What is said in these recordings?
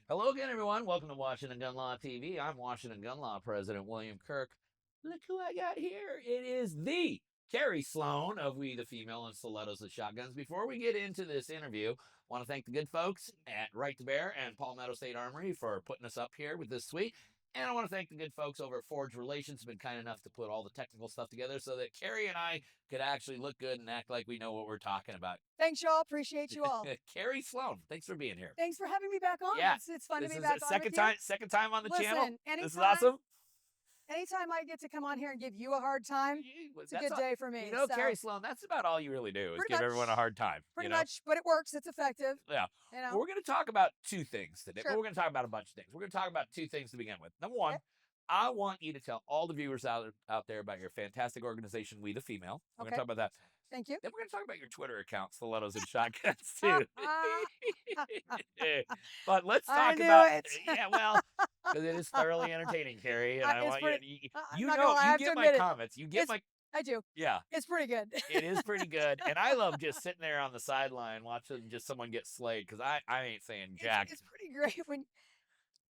Hello again, everyone. Welcome to Washington Gun Law TV. I'm Washington Gun Law President William Kirk. Look who I got here. It is the Kerry Sloan of We the Female and Stilettos and Shotguns. Before we get into this interview, I want to thank the good folks at Right to Bear and Palmetto State Armory for putting us up here with this suite. And I want to thank the good folks over at Forge Relations, who have been kind enough to put all the technical stuff together so that Kerry and I could actually look good and act like we know what we're talking about. Thanks, y'all. Appreciate you all. Kerry Sloan, thanks for being here. Thanks for having me back on. Yeah, It's fun to this be is back the on second with you. second time on the Listen, channel. anytime, This is awesome. Anytime I get to come on here and give you a hard time, it's a good day for me. You know, so, Kerry Sloan, that's about all you really do is Pretty give much. everyone a hard time. pretty much, but it works. It's effective. Yeah. You know, We're going to talk about two things today. Sure. Well, we're going to talk about a bunch of things. We're going to talk about two things to begin with. Number one, Okay. I want you to tell all the viewers out there about your fantastic organization, We the Female. We're going to Okay. talk about that. Thank you. Then we're going to talk about your Twitter account, Stilettos and Shotguns, too. But let's talk about it. Yeah, well, because it is thoroughly entertaining, Kerry, and I It's want pretty- you. I'm You not know, gonna lie, I you have get to my admit it. comments. You get my I do. yeah. It's pretty good. It is pretty good, and I love just sitting there on the sideline watching just someone get slayed because I ain't saying jack. It's pretty great when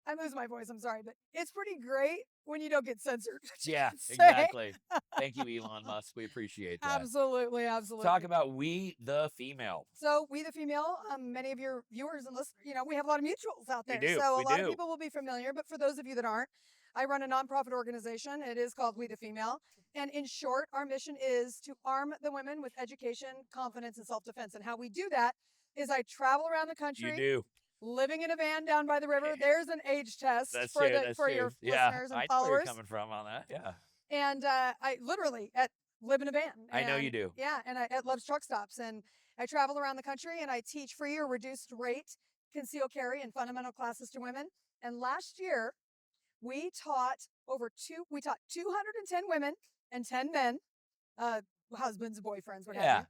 I lose my voice. I'm sorry, but it's pretty great when you don't get censored. Yeah, Say. exactly. Thank you, Elon Musk. We appreciate that. Absolutely. Talk about We the Female. So We the Female, many of your viewers and listeners, we have a lot of mutuals out there. We do, So we a lot do. of people will be familiar, but for those of you that aren't, I run a nonprofit organization. It is called We the Female. And in short, our mission is to arm the women with education, confidence, and self-defense. And how we do that is I travel around the country. You do. Living in a van down by the river. There's an age test That's for true. That's true. your Yeah, listeners and I know where followers. you're coming from on that. Yeah. And I literally live in a van. I know you do. Yeah, and I at Love's Truck Stops. And I travel around the country and I teach free or reduced rate concealed carry and fundamental classes to women. And last year, we taught 210 women and 10 men, husbands, boyfriends, what have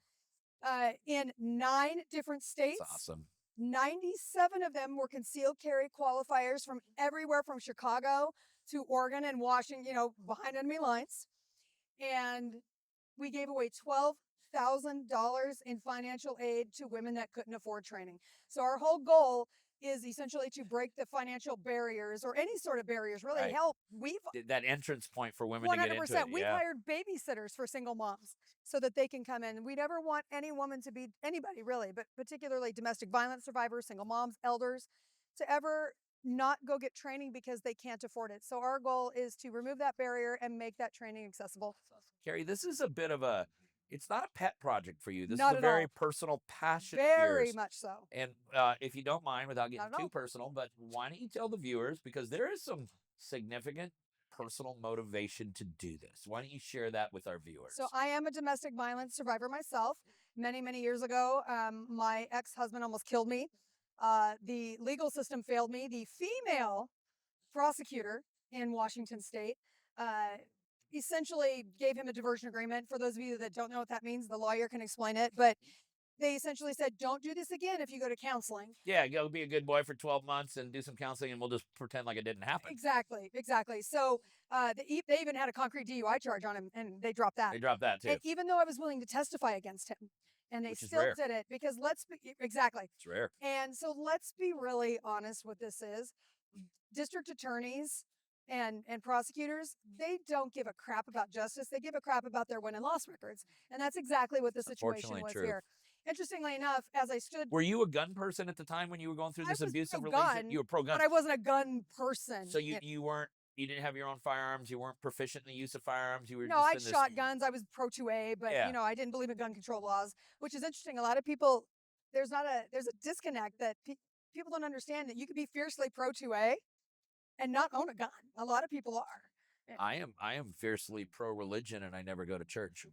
you, in 9 different states. That's awesome. 97 of them were concealed carry qualifiers from everywhere from Chicago to Oregon and Washington, behind enemy lines. And we gave away $12,000 in financial aid to women that couldn't afford training. So our whole goal is essentially to break the financial barriers or any sort of barriers, really Right. help. That entrance point for women to get into it. We've Yeah. hired babysitters for single moms so that they can come in. We never want any woman to be, anybody really, but particularly domestic violence survivors, single moms, elders, to ever not go get training because they can't afford it. So our goal is to remove that barrier and make that training accessible. Kerry, this is a bit of it's not a pet project for you. This Not is a at very all. personal passion of Very yours. much so. And if you don't mind, without getting Not at too all. personal, but why don't you tell the viewers, because there is some significant personal motivation to do this. Why don't you share that with our viewers? So I am a domestic violence survivor myself. Many, many years ago, my ex-husband almost killed me. The legal system failed me. The female prosecutor in Washington State essentially gave him a diversion agreement. For those of you that don't know what that means, the lawyer can explain it. But they essentially said, don't do this again if you go to counseling. Yeah, go be a good boy for 12 months and do some counseling, and we'll just pretend like it didn't happen. Exactly. So they even had a concrete DUI charge on him, and they dropped that. They dropped that, too. And even though I was willing to testify against him, and they Which is still rare. did it because exactly. It's rare. And so let's be really honest what this is. District attorneys and prosecutors, they don't give a crap about justice. They give a crap about their win and loss records. And that's exactly what the situation Unfortunately was true. here. Interestingly enough, as I stood, Were you a gun person at the time when you were going through this I was abusive pro-gun, relationship? You were pro-gun. but I wasn't a gun person. So you didn't have your own firearms. You weren't proficient in the use of firearms. You were No, just I in this, shot guns. I was pro 2A, but Yeah. I didn't believe in gun control laws, which is interesting. A lot of people, there's a disconnect that people don't understand that you could be fiercely pro 2A and not own a gun. A lot of people are. I am fiercely pro-religion, and I never go to church.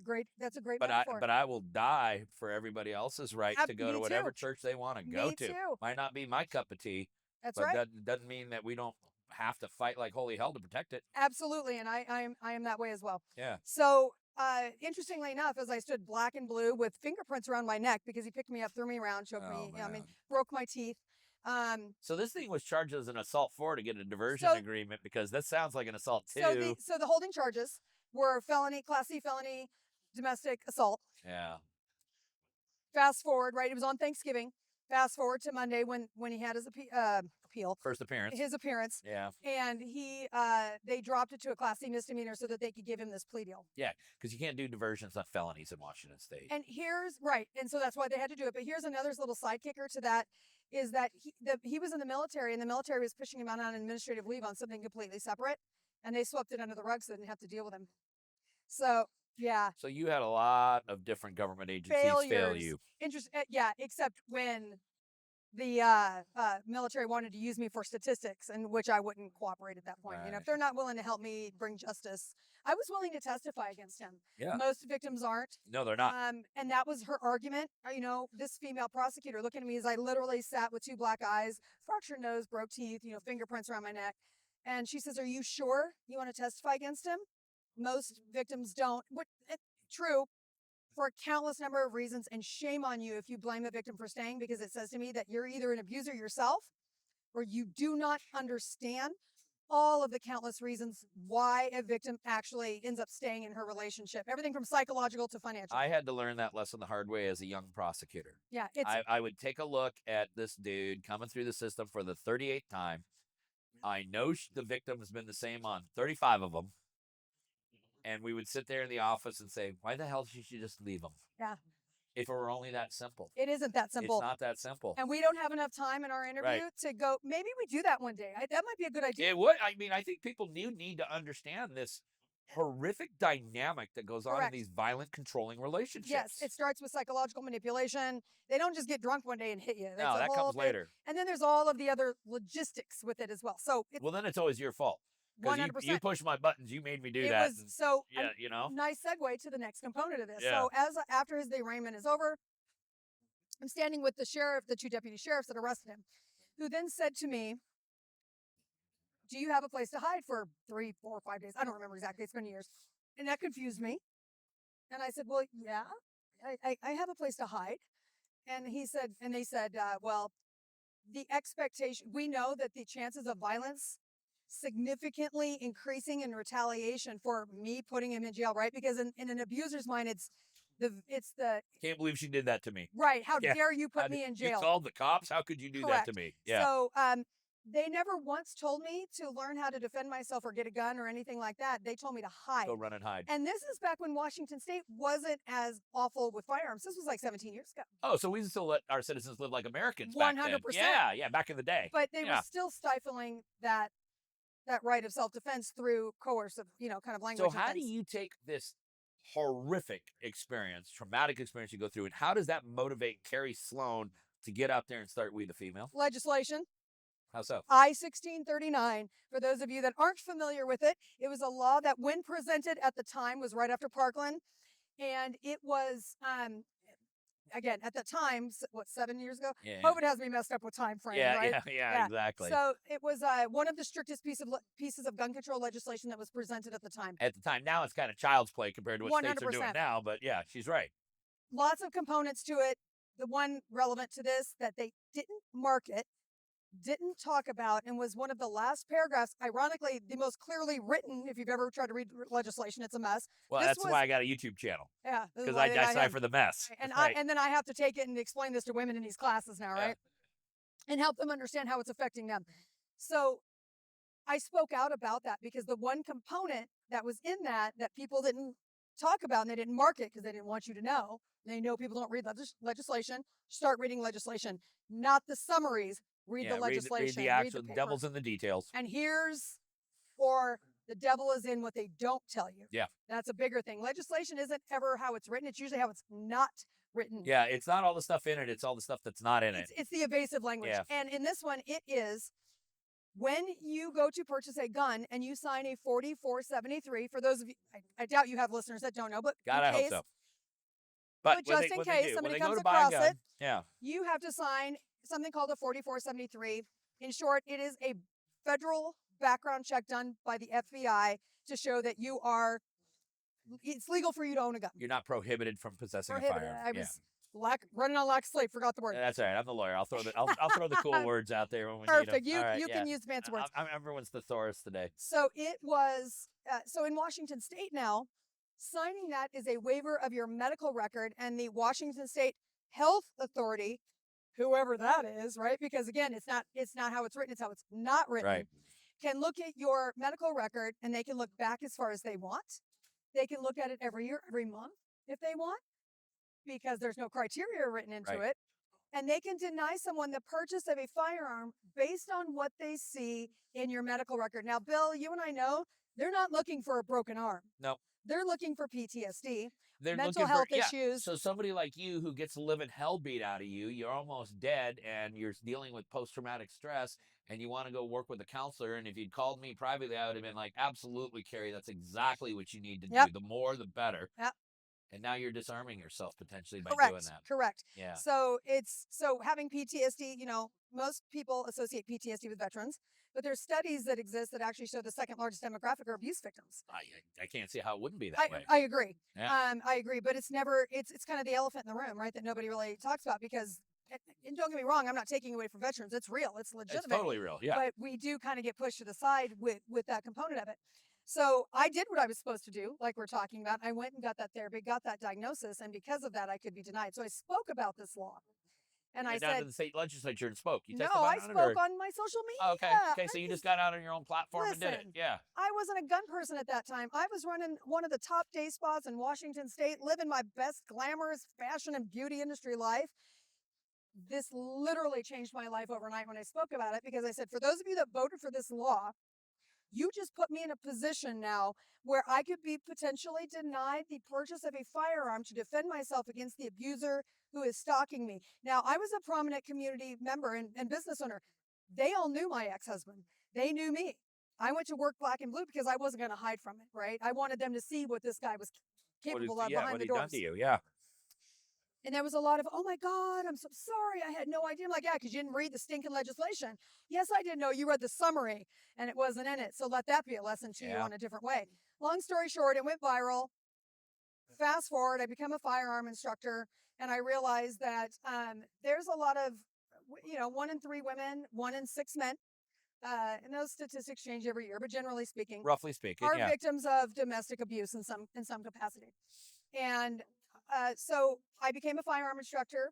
Great. That's a great But metaphor. I will die for everybody else's right to go Me to whatever too. church they want to go Me to. too. Might not be my cup of tea, That's but right. that doesn't mean that we don't have to fight like holy hell to protect it. Absolutely. And I am that way as well. Yeah. So interestingly enough, as I stood black and blue with fingerprints around my neck because he picked me up, threw me around, choked me, Man. broke my teeth. So this thing was charged as an assault 4 to get a diversion agreement, because that sounds like an assault 2. So the holding charges were Class C felony, domestic assault. Yeah. Fast forward, right? It was on Thanksgiving. Fast forward to Monday when he had his appeal. First appearance. His appearance. Yeah. And they dropped it to a Class C misdemeanor so that they could give him this plea deal. Yeah, because you can't do diversions on felonies in Washington State. And and so that's why they had to do it. But here's another little side kicker to that, is that he was in the military, and the military was pushing him out on administrative leave on something completely separate, and they swept it under the rug so they didn't have to deal with him. So, yeah. So you had a lot of different government agencies fail you. Yeah, except when the military wanted to use me for statistics, and which I wouldn't cooperate at that point. You know, if they're not willing to help me bring justice, I was willing to testify against him. Yeah. Most victims aren't. No, they're not. And that was her argument. You know, this female prosecutor looking at me as I literally sat with 2 black eyes, fractured nose, broke teeth, you know, fingerprints around my neck. And she says, "Are you sure you want to testify against him?" Most victims don't. True. For a countless number of reasons, and shame on you if you blame a victim for staying, because it says to me that you're either an abuser yourself or you do not understand all of the countless reasons why a victim actually ends up staying in her relationship. Everything from psychological to financial. I had to learn that lesson the hard way as a young prosecutor. Yeah, I would take a look at this dude coming through the system for the 38th time. I know the victim has been the same on 35 of them. And we would sit there in the office and say, why the hell should you just leave them? Yeah. If it were only that simple. It isn't that simple. It's not that simple. And we don't have enough time in our interview to go, maybe we do that one day. That might be a good idea. It would. I mean, I think people need to understand this horrific dynamic that goes on in these violent, controlling relationships. Yes, it starts with psychological manipulation. They don't just get drunk one day and hit you. No, that comes later. And then there's all of the other logistics with it as well. So well, then it's always your fault. 100%. You pushed my buttons. You made me do that. Yeah, you know. Nice segue to the next component of this. Yeah. So after his arraignment is over, I'm standing with the sheriff, the 2 deputy sheriffs that arrested him, who then said to me, "Do you have a place to hide for 3, 4, 5 days?" I don't remember exactly. It's been years. And that confused me. And I said, "Well, yeah, I have a place to hide." And they said, well, the expectation, we know that the chances of violence significantly increasing in retaliation for me putting him in jail, right? Because in an abuser's mind, it's the can't believe she did that to me. Right. How dare you put me in jail? You called the cops. How could you do that to me? Yeah. So they never once told me to learn how to defend myself or get a gun or anything like that. They told me to hide. Go run and hide. And this is back when Washington State wasn't as awful with firearms. This was like 17 years ago. Oh, so we still let our citizens live like Americans 100%. back then. Yeah, back in the day. But they were still stifling that right of self-defense through coercive, kind of language. So how do you take this horrific experience, traumatic experience you go through, and how does that motivate Kerry Sloan to get out there and start We the Female? Legislation. How so? I-1639, for those of you that aren't familiar with it, it was a law that when presented at the time was right after Parkland. And it was, again, at the time, 7 years ago? Yeah. COVID has me messed up with time frame, right? Yeah, exactly. So it was one of the strictest pieces of gun control legislation that was presented at the time. At the time. Now it's kind of child's play compared to what 100%. states are doing now, but yeah, she's right. Lots of components to it. The one relevant to this that they didn't market, didn't talk about, and was one of the last paragraphs, ironically, the most clearly written. If you've ever tried to read legislation, it's a mess. Well, that's why I got a YouTube channel. Yeah. Because I decipher the mess. And and then I have to take it and explain this to women in these classes now, right? And help them understand how it's affecting them. So I spoke out about that because the one component that was in that people didn't talk about and they didn't market because they didn't want you to know. They know people don't read legislation. Start reading legislation, not the summaries. Read the legislation. Read the actual devil's in the details. And the devil is in what they don't tell you. Yeah. That's a bigger thing. Legislation isn't ever how it's written. It's usually how it's not written. Yeah, it's not all the stuff in it. It's all the stuff that's not in it. It's the evasive language. Yeah. And in this one, it is when you go to purchase a gun and you sign a 4473, for those of you, I doubt you have listeners that don't know, but God, I hope so. But just in case somebody comes across it, you have to sign something called a 4473. In short, it is a federal background check done by the FBI to show that it's legal for you to own a gun. You're not prohibited from possessing a firearm. I was running on lack of sleep, forgot the word. That's all right. I'm the lawyer. I'll throw the cool words out there when we Perfect. need them. Perfect. You can use the fancy words. Everyone's thesaurus today. So it was, so in Washington State now, signing that is a waiver of your medical record, and the Washington State Health Authority whoever that is, right? Because again, it's not how it's written, it's how it's not written. Right. Can look at your medical record and they can look back as far as they want. They can look at it every year, every month if they want, because there's no criteria written into Right. it. And they can deny someone the purchase of a firearm based on what they see in your medical record. Now, Bill, you and I know they're not looking for a broken arm. No. They're looking for PTSD, They're mental looking for, health yeah. issues. So somebody like you who gets the living hell beat out of you, you're almost dead and you're dealing with post-traumatic stress and you want to go work with a counselor. And if you'd called me privately, I would have been like, absolutely, Kerry, that's exactly what you need to Yep. do. The more, the better. Yep. And now you're disarming yourself potentially by Correct. doing that. Correct. Yeah. So having PTSD, most people associate PTSD with veterans, but there's studies that exist that actually show the second largest demographic are abuse victims. I can't see how it wouldn't be that way. I agree. Yeah. I agree, but it's kind of the elephant in the room, right? That nobody really talks about because, and don't get me wrong, I'm not taking away from veterans. It's real. It's legitimate. It's totally real. Yeah. But we do kind of get pushed to the side with that component of it. So I did what I was supposed to do, like we're talking about. I went and got that therapy, got that diagnosis, and because of that, I could be denied. So I spoke about this law. And you I went down said, to the state legislature and spoke. You no, testified I on spoke it, or? on my social media. Oh, okay. Okay, so you just got out on your own platform and did it. Listen, Yeah. I wasn't a gun person at that time. I was running one of the top day spas in Washington State, living my best glamorous fashion and beauty industry life. This literally changed my life overnight when I spoke about it because I said, for those of you that voted for this law, you just put me in a position now where I could be potentially denied the purchase of a firearm to defend myself against the abuser who is stalking me. Now, I was a prominent community member and business owner. They all knew my ex-husband. They knew me. I went to work black and blue because I wasn't going to hide from it, right? I wanted them to see what this guy was capable of behind what the he done doors. to you? Yeah. And there was a lot of, oh my God, I'm so sorry. I had no idea. I'm like, yeah, because you didn't read the stinking legislation. Yes, I did know. You read the summary and it wasn't in it. So let that be a lesson to you on a different way. Long story short, it went viral. Fast forward, I become a firearm instructor and I realized that there's a lot of, 1 in 3 women, 1 in 6 men. And those statistics change every year, but generally speaking, Roughly speaking, are victims of domestic abuse in some capacity. And so I became a firearm instructor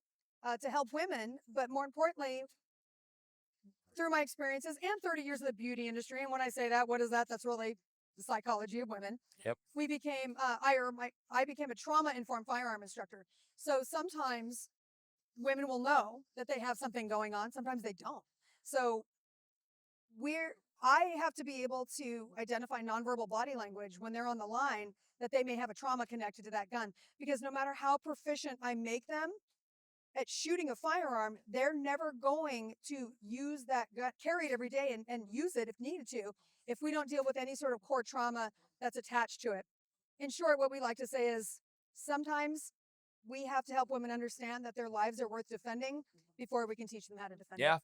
to help women, but more importantly, through my experiences and 30 years of the beauty industry. And when I say that, what is that? That's really the psychology of women. Yep. We became, I became a trauma-informed firearm instructor. So sometimes women will know that they have something going on. Sometimes they don't. So I have to be able to identify nonverbal body language when they're on the line that they may have a trauma connected to that gun. Because no matter how proficient I make them at shooting a firearm, they're never going to use that gun, carry it every day and use it if needed to, if we don't deal with any sort of core trauma that's attached to it. In short, what we like to say is sometimes we have to help women understand that their lives are worth defending before we can teach them how to defend it.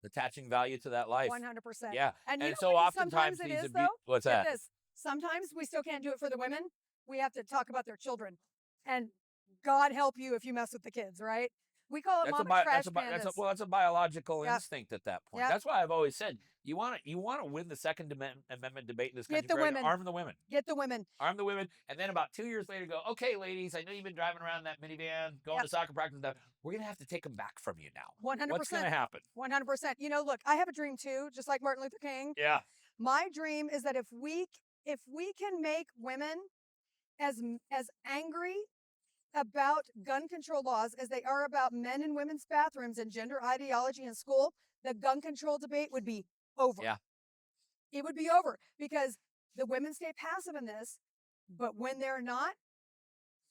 Attaching value to that life. 100%. Yeah. And so oftentimes it these is, though? what's Get that? this. Sometimes we still can't do it for the women. We have to talk about their children. And God help you if you mess with the kids, right? We call it mama trash pandas. That's a biological instinct at that point. Yep. That's why I've always said you want to win the Second Amendment debate in this country. Get the women. Arm the women. Get the women. Arm the women. And then about 2 years later, go, okay, ladies, I know you've been driving around in that minivan, going to soccer practice and stuff. We're going to have to take them back from you now. 100%. What's going to happen? 100%. Look, I have a dream too, just like Martin Luther King. Yeah. My dream is that if we can make women as angry about gun control laws as they are about men and women's bathrooms and gender ideology in school, the gun control debate would be over. Yeah. It would be over because the women stay passive in this, but when they're not,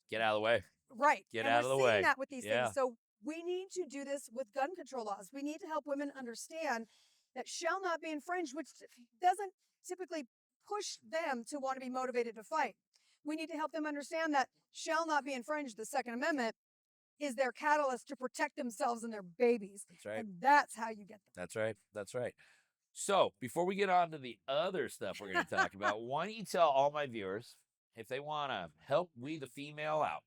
get out of the way. Right. Get and out of the we're way. seeing that with these Yeah. things. So we need to do this with gun control laws. We need to help women understand that shall not be infringed, which doesn't typically push them to want to be motivated to fight. We need to help them understand that shall not be infringed, the Second Amendment, is their catalyst to protect themselves and their babies. That's right. And that's how you get them. That's right. That's right. So before we get on to the other stuff we're going to talk about, why don't you tell all my viewers, if they want to help we the female out,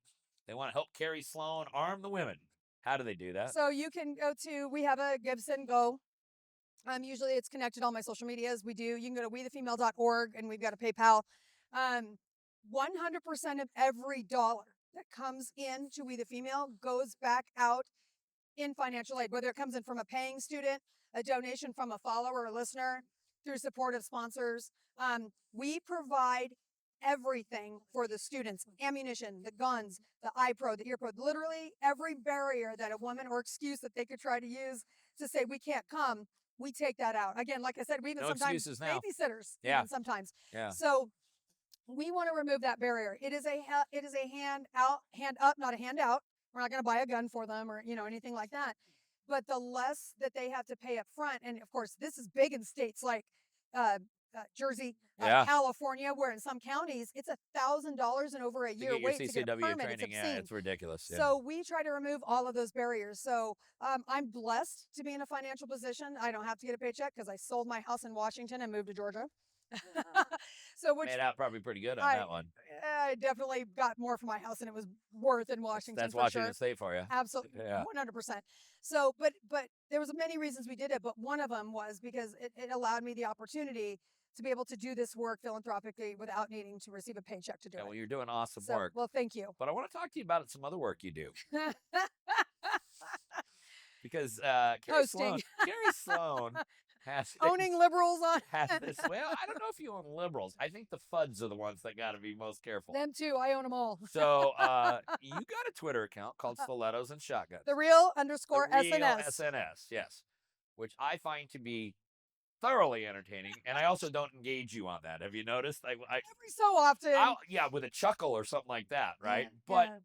they want to help Kerry Sloan arm the women, how do they do that? So you can go to, we have a Gibson Go. Usually it's connected on my social medias. You can go to wethefemale.org and we've got a PayPal. 100% of every dollar that comes in to We the Female goes back out in financial aid, whether it comes in from a paying student, a donation from a follower or listener, through supportive sponsors. We provide everything for the students: ammunition, the guns, the eye pro, the ear pro, literally every barrier that a woman or excuse that they could try to use to say we can't come, we take that out. Again, like I said, we even No sometimes excuses now. babysitters, Yeah. even sometimes. Yeah. So we want to remove that barrier. It is a hand up, not a handout. We're not going to buy a gun for them or anything like that. But the less that they have to pay up front, and of course, this is big in states like Jersey, California, where in some counties it's $1,000 and over a year to get your wait to get a CCW permit. training. It's obscene. It's ridiculous. Yeah. So we try to remove all of those barriers. So I'm blessed to be in a financial position. I don't have to get a paycheck because I sold my house in Washington and moved to Georgia. So which made out probably pretty good on that one. I definitely got more for my house than it was worth in Washington. That's for Washington sure. State for you. Absolutely, Yeah. 100%. So, but there was many reasons we did it, but one of them was because it allowed me the opportunity to be able to do this work philanthropically without needing to receive a paycheck to do it. Well, you're doing awesome work. Well, thank you. But I want to talk to you about some other work you do. Because Kerry Sloan has owning liberals on has this. Well, I don't know if you own liberals. I think the FUDs are the ones that got to be most careful. Them too. I own them all. So you got a Twitter account called Stilettos and Shotguns. The real _ The real SNS. SNS, yes, which I find to be thoroughly entertaining, and I also don't engage you on that. Have you noticed? Every so often. Yeah, with a chuckle or something like that, right? Yeah, but. Yeah.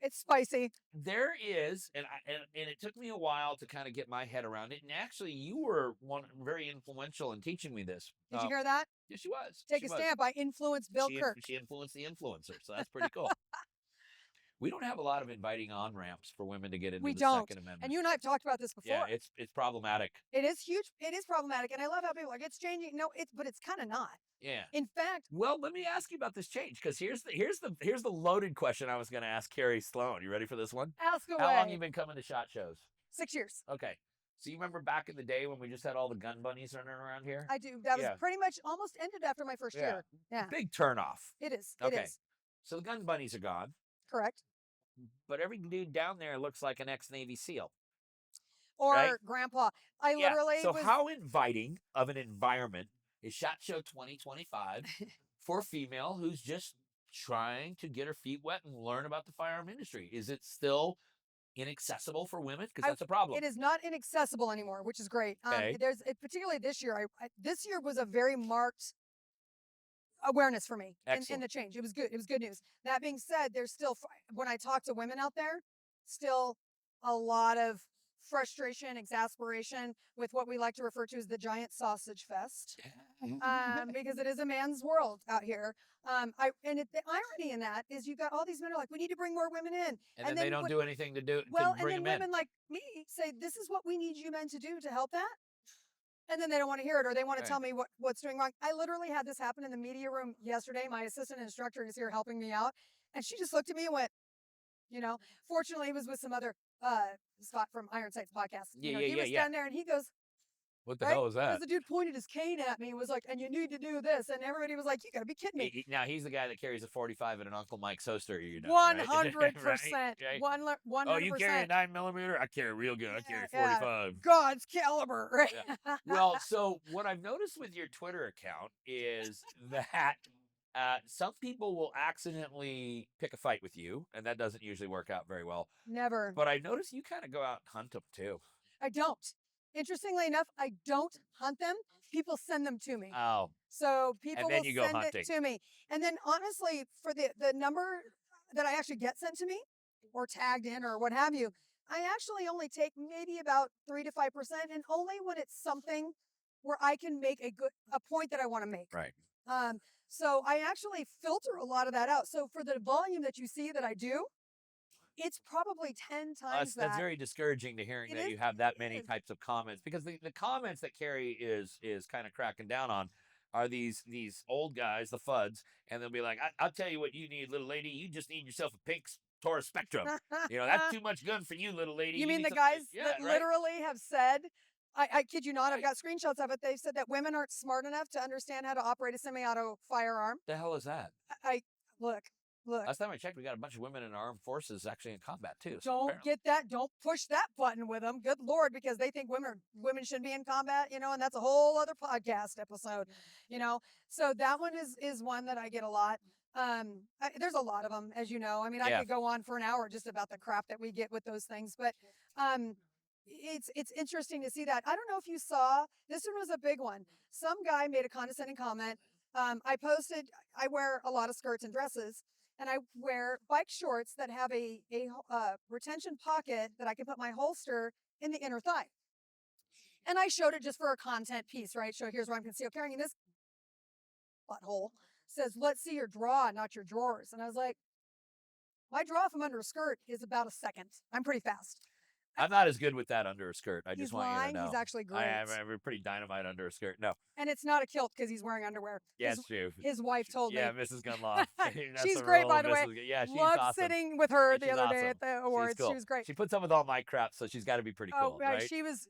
It's spicy. There is, and it took me a while to kind of get my head around it. And actually, you were one very influential in teaching me this. Did you hear that? Yes, she was. Take a stamp. I influenced Bill Kirk. She influenced the influencer, so that's pretty cool. We don't have a lot of inviting on-ramps for women to get into the Second Amendment. And you and I have talked about this before. Yeah, it's problematic. It is huge. It is problematic, and I love how people are like, it's changing. No, but it's kind of not. Yeah. In fact, well, let me ask you about this change, because here's the loaded question I was going to ask Kerry Sloan. You ready for this one? Ask away. How long you been coming to SHOT shows? 6 years. Okay. So you remember back in the day when we just had all the gun bunnies running around here? I do. That was pretty much almost ended after my first year. Yeah. Big turnoff. It is. Okay. It is. So the gun bunnies are gone. Correct. But every dude down there looks like an ex-Navy SEAL. Or grandpa. I literally So how inviting of an environment is SHOT Show 2025 for a female who's just trying to get her feet wet and learn about the firearm industry? Is it still inaccessible for women? Because that's a problem. It is not inaccessible anymore, which is great. Okay. Particularly this year. This year was a very marked awareness for me in the change. It was good. It was good news. That being said, there's still, when I talk to women out there, still a lot of frustration, exasperation with what we like to refer to as the giant sausage fest, because it is a man's world out here. The irony in that is you've got all these men who are like, we need to bring more women in, and then they don't do anything to do. Well, to bring and then women in. like me say, this is what we need you men to do to help that. And then they don't want to hear it, or they want to tell me what's doing wrong. I literally had this happen in the media room yesterday. My assistant instructor is here helping me out. And she just looked at me and went, fortunately it was with some other, Scott from Iron Sights podcast. He was down there and he goes, what the hell is that? Because the dude pointed his cane at me and was like, and you need to do this. And everybody was like, you got to be kidding me. Now, he's the guy that carries a 45 and an Uncle Mike's holster, 100%. Right? 100%. Oh, you carry a 9mm? I carry real good. I carry 45. God's caliber, right? Yeah. Well, so what I've noticed with your Twitter account is that some people will accidentally pick a fight with you, and that doesn't usually work out very well. Never. But I notice you kind of go out and hunt them, too. I don't. Interestingly enough, I don't hunt them. People send them to me. Oh. So people will send it to me. And then honestly, for the number that I actually get sent to me or tagged in or what have you, I actually only take maybe about 3 to 5%, and only when it's something where I can make a point that I want to make. Right. So I actually filter a lot of that out. So for the volume that you see that I do, it's probably 10 times that. That's very discouraging to hearing that you have that many types of comments, because the comments that Kerry is kind of cracking down on are these old guys, the FUDs, and they'll be like, I'll tell you what you need, little lady. You just need yourself a pink Taurus Spectrum. That's too much gun for you, little lady. You mean the guys that literally have said, I kid you not, I've got screenshots of it. They've said that women aren't smart enough to understand how to operate a semi-auto firearm. The hell is that? Look, Look, Last time I checked, we got a bunch of women in our armed forces actually in combat too. So don't apparently- get that. Don't push that button with them. Good Lord, because they think women should be in combat, and that's a whole other podcast episode, So that one is one that I get a lot. There's a lot of them, as you know. I mean, I Yeah. could go on for an hour just about the crap that we get with those things, but it's interesting to see that. I don't know if you saw, this one was a big one. Some guy made a condescending comment. I posted, I wear a lot of skirts and dresses, and I wear bike shorts that have a retention pocket that I can put my holster in the inner thigh. And I showed it just for a content piece, right? So here's where I'm concealed carrying. And this butthole says, let's see your draw, not your drawers. And I was like, my draw from under a skirt is about a second. I'm pretty fast. I'm not as good with that under a skirt. I He's just want lying. you to know. He's actually great. I'm pretty dynamite under a skirt. No. And it's not a kilt because he's wearing underwear. Yes, true. His wife told me. Yeah, Mrs. Gunlaw. She's great, by the way. Yeah, she's Loved awesome. sitting with her the She's other day awesome. at the awards. Cool. She was great. She puts up with all my crap, so she's got to be pretty cool, right? She was.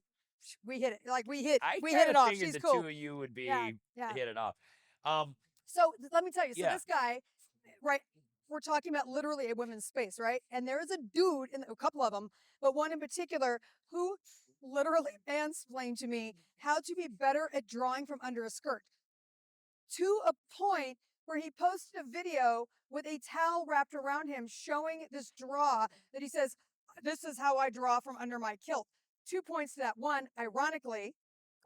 We hit it. Like we hit I it off. figured She's the cool. two of you would be Yeah. hit it off. So let me tell you. So Yeah. this guy, right? We're talking about literally a women's space, right? And there is a dude, a couple of them, but one in particular who literally mansplained to me how to be better at drawing from under a skirt, to a point where he posted a video with a towel wrapped around him showing this draw that he says, this is how I draw from under my kilt. 2 points to that. One, ironically,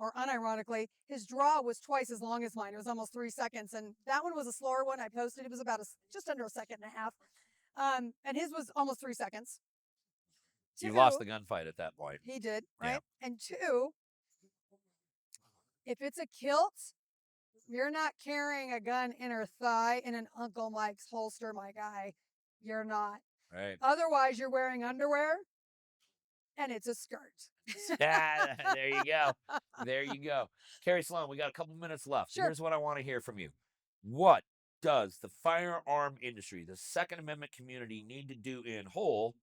or unironically, his draw was twice as long as mine. It was almost 3 seconds. And that one was a slower one. I posted. It was about just under a second and a half. And his was almost 3 seconds. You lost the gunfight at that point. He did, right? Yeah. And two, if it's a kilt, you're not carrying a gun inner thigh in an Uncle Mike's holster, my guy. You're not. Right. Otherwise, you're wearing underwear and it's a skirt. Yeah, there you go. There you go. Kerry Sloan, we got a couple minutes left. Sure. Here's what I want to hear from you. What does the firearm industry, the Second Amendment community, need to do in whole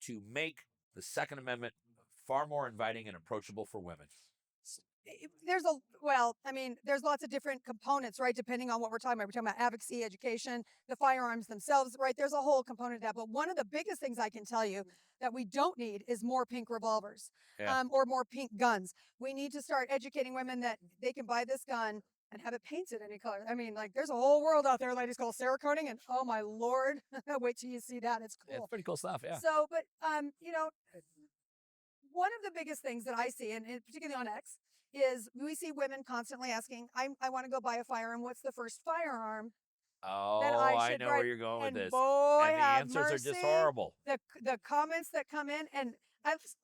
to make the Second Amendment far more inviting and approachable for women? There's lots of different components, right? Depending on what we're talking about. We're talking about advocacy, education, the firearms themselves, right? There's a whole component of that. But one of the biggest things I can tell you that we don't need is more pink revolvers, or more pink guns. We need to start educating women that they can buy this gun and have it painted any color. I mean, like, there's a whole world out there, ladies, called Cerakoting, and oh my Lord, wait till you see that. It's cool. It's pretty cool stuff, yeah. So, but, one of the biggest things that I see, and particularly on X, is we see women constantly asking, I want to go buy a firearm. What's the first firearm? Oh, I I know where you're going with And this. boy, And the have answers are just mercy. horrible. The comments that come in, and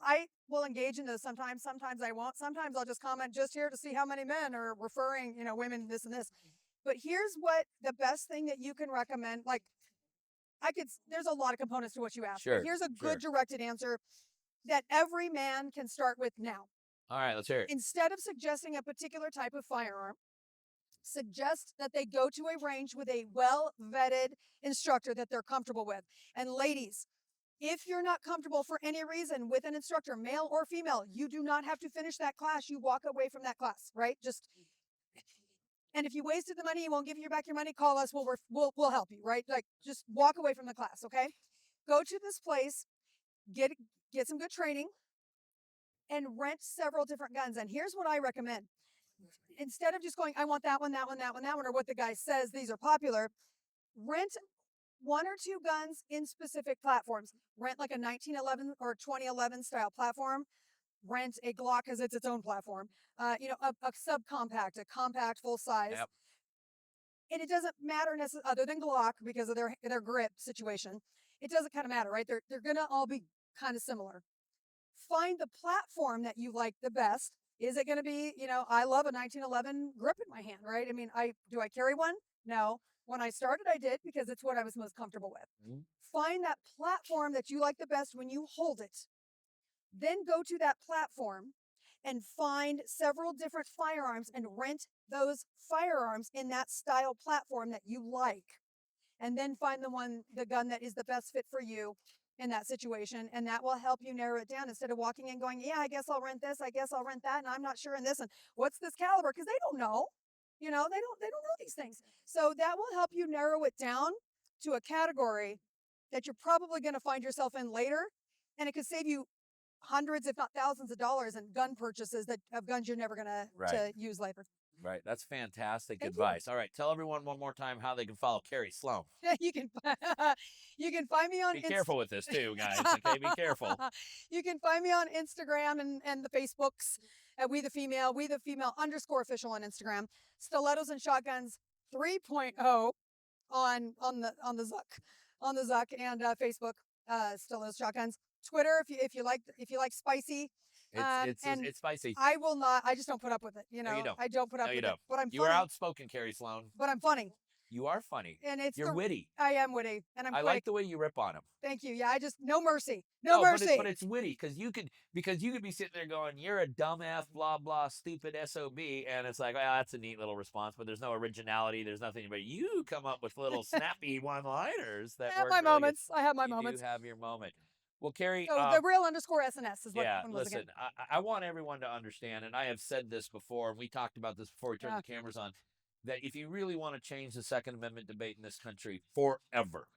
I will engage in those sometimes. Sometimes I won't. Sometimes I'll just comment just here to see how many men are referring, women this and this. But here's what the best thing that you can recommend. Like, there's a lot of components to what you asked. Sure, But here's a good directed answer that every man can start with now. All right, let's hear it. Instead of suggesting a particular type of firearm, suggest that they go to a range with a well-vetted instructor that they're comfortable with. And ladies, if you're not comfortable for any reason with an instructor, male or female, you do not have to finish that class. You walk away from that class, right? And if you wasted the money, you won't give you back your money, call us. We'll help you, right? Like, just walk away from the class, okay? Go to this place, get some good training, and rent several different guns. And here's what I recommend. Instead of just going, I want that one, that one, that one, that one, or what the guy says, these are popular, rent 1 or 2 guns in specific platforms. Rent like a 1911 or 2011 style platform. Rent a Glock because it's its own platform. A subcompact, a compact, full size. Yep. And it doesn't matter necessarily, other than Glock, because of their grip situation. It doesn't kind of matter, right? They're gonna all be kind of similar. Find the platform that you like the best. Is it going to be, I love a 1911 grip in my hand, right? I mean, do I carry one? No. When I started, I did because it's what I was most comfortable with. Mm-hmm. Find that platform that you like the best when you hold it. Then go to that platform and find several different firearms and rent those firearms in that style platform that you like. And then find the gun that is the best fit for you in that situation, and that will help you narrow it down instead of walking in going, yeah, I guess I'll rent this, I guess I'll rent that, and I'm not sure in this, and what's this caliber? Because they don't know, they don't know these things. So that will help you narrow it down to a category that you're probably going to find yourself in later, and it could save you hundreds, if not thousands of dollars in gun purchases of guns you're never going to use later. Right. That's fantastic Thank advice. All right. Tell everyone one more time how they can follow Kerry Sloan. you can find me on Be careful with this too, guys. Okay, be careful. You can find me on Instagram and the Facebooks at We the Female _official on Instagram. Stilettos and Shotguns 3.0 on the Zuck and Facebook. Stilettos Shotguns. Twitter if you like spicy. It's spicy. I will not. I just don't put up with it. You know, No, you don't. I don't put up No, with you don't. it. But I'm funny. You are outspoken, Kerry Sloan. But I'm funny. You are funny. And You're witty. I am witty, and I'm. I like the way you rip on him. Thank you. Yeah, I just no mercy. No mercy. But it's witty because you could be sitting there going, "You're a dumbass, blah blah, stupid SOB," and it's like, "Oh, that's a neat little response," but there's no originality. There's nothing. But you come up with little snappy one-liners that I have work my really moments. good. I have my You moments. do have your moment. Well, Kerry, So the real _SNS is what yeah, one was listen, again. I want everyone to understand, and I have said this before, and we talked about this before we turned the cameras on, that if you really want to change the Second Amendment debate in this country forever,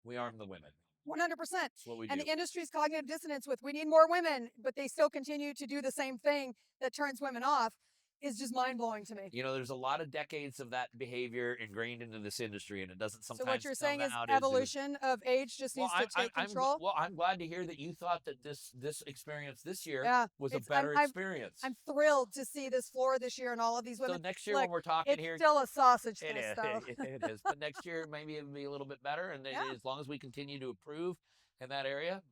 we arm the women. 100%. That's what we do. And the industry's cognitive dissonance with we need more women, but they still continue to do the same thing that turns women off is just mind-blowing to me. You know, there's a lot of decades of that behavior ingrained into this industry, and it doesn't sometimes. So what you're saying is out evolution of age just needs to take control? I'm glad to hear that you thought that this experience this year was a better experience. I'm thrilled to see this floor this year and all of these women. So next year when we're talking here. It's still a sausage It fest, is. though. It is. But next year, maybe it'll be a little bit better. And as long as we continue to improve in that area,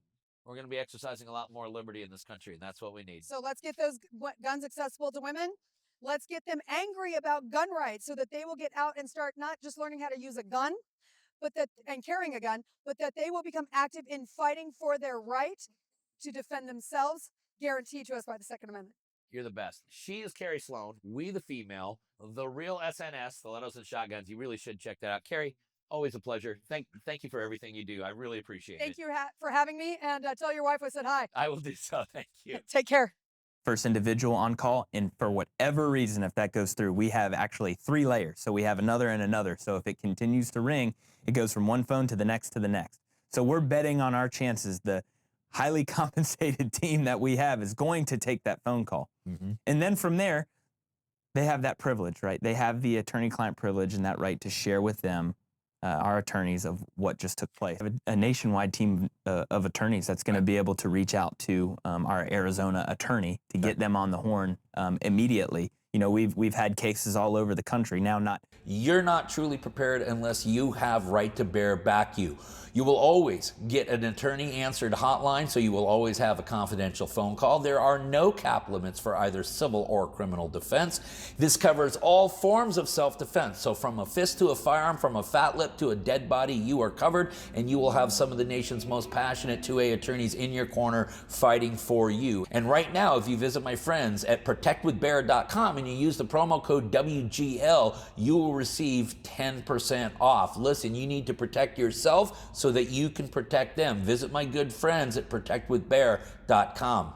we're going to be exercising a lot more liberty in this country. And that's what we need. So let's get those guns accessible to women. Let's get them angry about gun rights so that they will get out and start not just learning how to use a gun, and carrying a gun, but that they will become active in fighting for their right to defend themselves, guaranteed to us by the Second Amendment. You're the best. She is Kerry Sloan, We the Female, the real SNS, Stilettos and Shotguns. You really should check that out. Kerry, always a pleasure. Thank you for everything you do. I really appreciate it. Thank you for having me, and tell your wife I said hi. I will do so. Thank you. Take care. First individual on call, and for whatever reason, if that goes through, we have actually 3 layers. So we have another and another. So if it continues to ring, it goes from one phone to the next to the next. So we're betting on our chances. The highly compensated team that we have is going to take that phone call. Mm-hmm. And then from there, they have that privilege, right? They have the attorney-client privilege and that right to share with them, our attorneys, of what just took place. We have a nationwide team of attorneys that's going to be able to reach out to our Arizona attorney to get them on the horn immediately. You know, we've had cases all over the country now. You're not truly prepared unless you have Right to Bear back you. You will always get an attorney-answered hotline, so you will always have a confidential phone call. There are no cap limits for either civil or criminal defense. This covers all forms of self-defense. So from a fist to a firearm, from a fat lip to a dead body, you are covered, and you will have some of the nation's most passionate 2A attorneys in your corner fighting for you. And right now, if you visit my friends at protectwithbear.com and you use the promo code WGL, you will receive 10% off. Listen, you need to protect yourself so that you can protect them. Visit my good friends at protectwithbear.com.